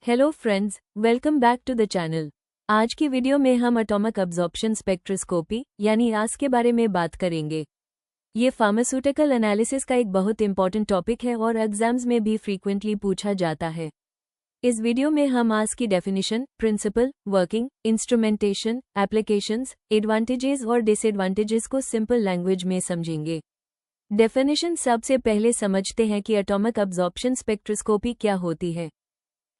Hello friends, welcome back to the channel. आज की video में हम एटॉमिक अब्जॉर्प्शन स्पेक्ट्रोस्कोपी यानी आस के बारे में बात करेंगे। ये फार्मास्यूटिकल एनालिसिस का एक बहुत इंपॉर्टेंट टॉपिक है और एग्जाम्स में भी फ्रीक्वेंटली पूछा जाता है। इस वीडियो में हम आस की definition, principle, working, instrumentation, applications, advantages और डिसएडवांटेजेस को सिंपल लैंग्वेज में समझेंगे। डेफिनेशन सबसे पहले समझते हैं कि एटॉमिक अब्जॉर्प्शन स्पेक्ट्रोस्कोपी क्या होती है।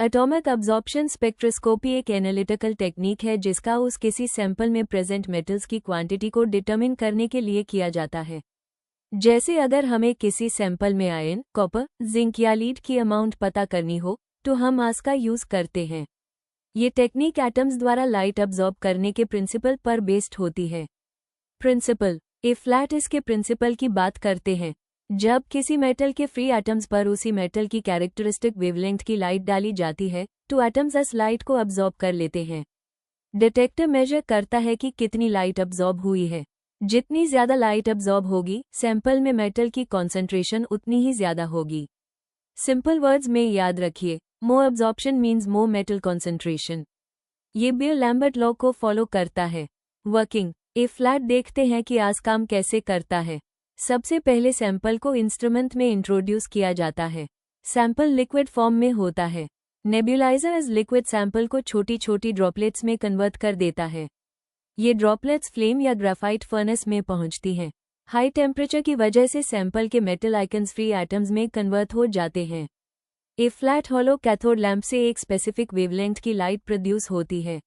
एटॉमिक अब्जॉर्प्शन स्पेक्ट्रोस्कोपी एक एनालिटिकल टेक्निक है जिसका उस किसी सैंपल में प्रेजेंट मेटल्स की क्वांटिटी को डिटरमिन करने के लिए किया जाता है। जैसे अगर हमें किसी सैंपल में आयरन, कॉपर, जिंक या लीड की अमाउंट पता करनी हो तो हम आस का यूज करते हैं। ये टेक्निक एटम्स द्वारा लाइट अब्जॉर्ब करने के प्रिंसिपल पर बेस्ड होती है। प्रिंसिपल ए फ्लैट इसके प्रिंसिपल की बात करते हैं। जब किसी मेटल के फ्री एटम्स पर उसी मेटल की कैरेक्टरिस्टिक वेवलेंथ की लाइट डाली जाती है तो एटम्स इस लाइट को अब्जॉर्ब कर लेते हैं। डिटेक्टर मेजर करता है कि कितनी लाइट अब्जॉर्ब हुई है। जितनी ज्यादा लाइट अब्जॉर्ब होगी, सैंपल में मेटल की कॉन्सेंट्रेशन उतनी ही ज्यादा होगी। सिंपल वर्ड्स में याद रखिए, more absorption means more metal concentration. ये बीयर-लैम्बर्ट लॉ को फॉलो करता है। वर्किंग ए फ्लैट देखते हैं कि आस काम कैसे करता है। सबसे पहले सैंपल को इंस्ट्रूमेंट में इंट्रोड्यूस किया जाता है। सैंपल लिक्विड फॉर्म में होता है। नेब्यूलाइजर इस लिक्विड सैंपल को छोटी छोटी ड्रॉपलेट्स में कन्वर्ट कर देता है। ये ड्रॉपलेट्स फ्लेम या ग्राफाइट फर्नेस में पहुंचती हैं। हाई टेम्परेचर की वजह से सैंपल के मेटल आइकन्स फ्री एटम्स में कन्वर्ट हो जाते हैं। ए फ्लैट हॉलो कैथोड लैंप से एक स्पेसिफिक वेवलेंथ की लाइट प्रोड्यूस होती है।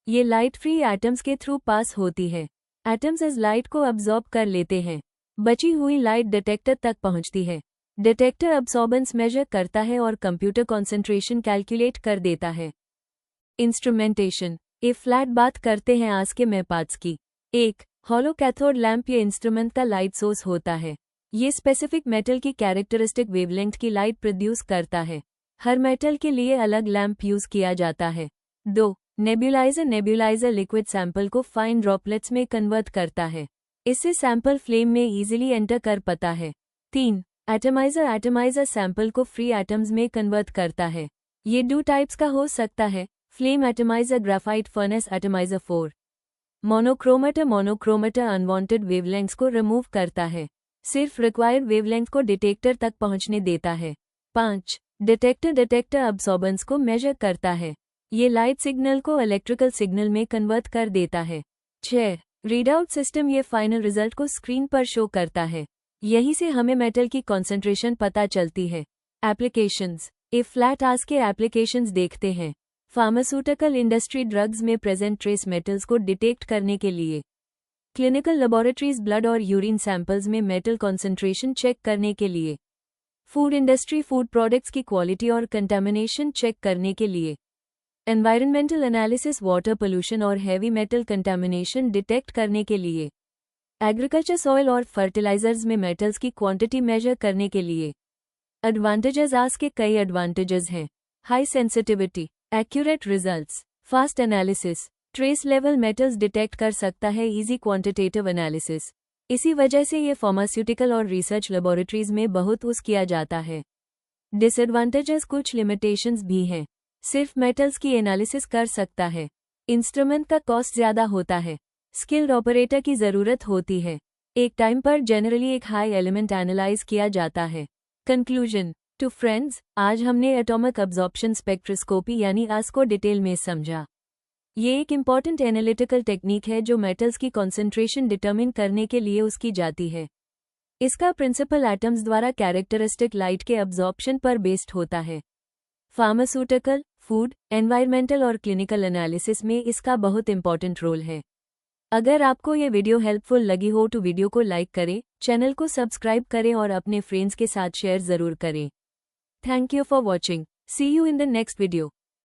ये लाइट फ्री एटम्स के थ्रू पास होती है। एटम्स इस लाइट को अब्जॉर्ब कर लेते हैं। बची हुई लाइट डिटेक्टर तक पहुंचती है। डिटेक्टर अब्सॉर्बेंस मेजर करता है और कंप्यूटर कॉन्सेंट्रेशन कैलकुलेट कर देता है। इंस्ट्रूमेंटेशन ए फ्लैट बात करते हैं आस के में पार्ट्स की। एक हॉलो कैथोड लैंप ये इंस्ट्रूमेंट का लाइट सोर्स होता है। ये स्पेसिफिक मेटल की कैरेक्टरिस्टिक वेवलेंथ की लाइट प्रोड्यूस करता है। हर मेटल के लिए अलग लैंप यूज किया जाता है। 2 नेब्यूलाइजर लिक्विड सैंपल को फाइन ड्रॉपलेट्स में कन्वर्ट करता है। इससे सैंपल फ्लेम में इजीली एंटर कर पाता है। 3 एटमाइजर सैंपल को फ्री एटम्स में कन्वर्ट करता है। ये 2 टाइप्स का हो सकता है, flame atomiser, graphite furnace atomiser. 4 monochromator unwanted wavelengths को रिमूव करता है। सिर्फ रिक्वायर्ड वेवलेंथ को डिटेक्टर तक पहुंचने देता है। 5 डिटेक्टर अब्सॉर्बेंस को मेजर करता है। ये लाइट सिग्नल को इलेक्ट्रिकल सिग्नल में कन्वर्ट कर देता है। 6 रीडआउट सिस्टम ये फाइनल रिजल्ट को स्क्रीन पर शो करता है। यहीं से हमें मेटल की कॉन्सेंट्रेशन पता चलती है। एप्लीकेशंस ए फ्लैट आस के एप्लीकेशंस देखते हैं। फार्मास्यूटिकल इंडस्ट्री ड्रग्स में प्रेजेंट ट्रेस मेटल्स को डिटेक्ट करने के लिए। क्लिनिकल लेबोरेटरीज ब्लड और यूरिन सैंपल्स में मेटल कॉन्सेंट्रेशन चेक करने के लिए। फूड इंडस्ट्री फूड प्रोडक्ट्स की क्वालिटी और कंटामिनेशन चेक करने के लिए। एनवायरमेंटल एनालिसिस वाटर पोल्यूशन और हैवी मेटल कंटामिनेशन डिटेक्ट करने के लिए। एग्रीकल्चर सॉइल और फर्टिलाइजर्स में मेटल्स की क्वांटिटी मेजर करने के लिए। एडवांटेजेस आस के कई एडवांटेजेस हैं। High sensitivity, accurate results, fast analysis, trace level metals detect कर सकता है, इजी क्वांटिटेटिव एनालिसिस। इसी वजह से ये फार्मास्यूटिकल और रिसर्च लेबोरेटरीज में बहुत यूज किया जाता है। डिसएडवांटेजेस कुछ लिमिटेशंस भी हैं। सिर्फ मेटल्स की एनालिसिस कर सकता है। इंस्ट्रूमेंट का कॉस्ट ज्यादा होता है। स्किल्ड ऑपरेटर की जरूरत होती है। एक टाइम पर जनरली एक हाई एलिमेंट एनालाइज किया जाता है। कंक्लूजन टू फ्रेंड्स, आज हमने एटॉमिक अब्जॉर्प्शन स्पेक्ट्रोस्कोपी यानी आस को डिटेल में समझा। ये एक इम्पॉर्टेंट एनालिटिकल टेक्निक है जो मेटल्स की कॉन्सेंट्रेशन डिटरमिन करने के लिए उसकी जाती है। इसका प्रिंसिपल एटम्स द्वारा कैरेक्टरिस्टिक लाइट के अब्जॉर्प्शन पर बेस्ड होता है। फार्मास्यूटिकल, फूड, एनवायरमेंटल और क्लिनिकल एनालिसिस में इसका बहुत इंपॉर्टेंट रोल है। अगर आपको ये वीडियो हेल्पफुल लगी हो तो वीडियो को लाइक करें, चैनल को सब्सक्राइब करें और अपने फ्रेंड्स के साथ शेयर जरूर करें। Thank you for watching. See you in the next video.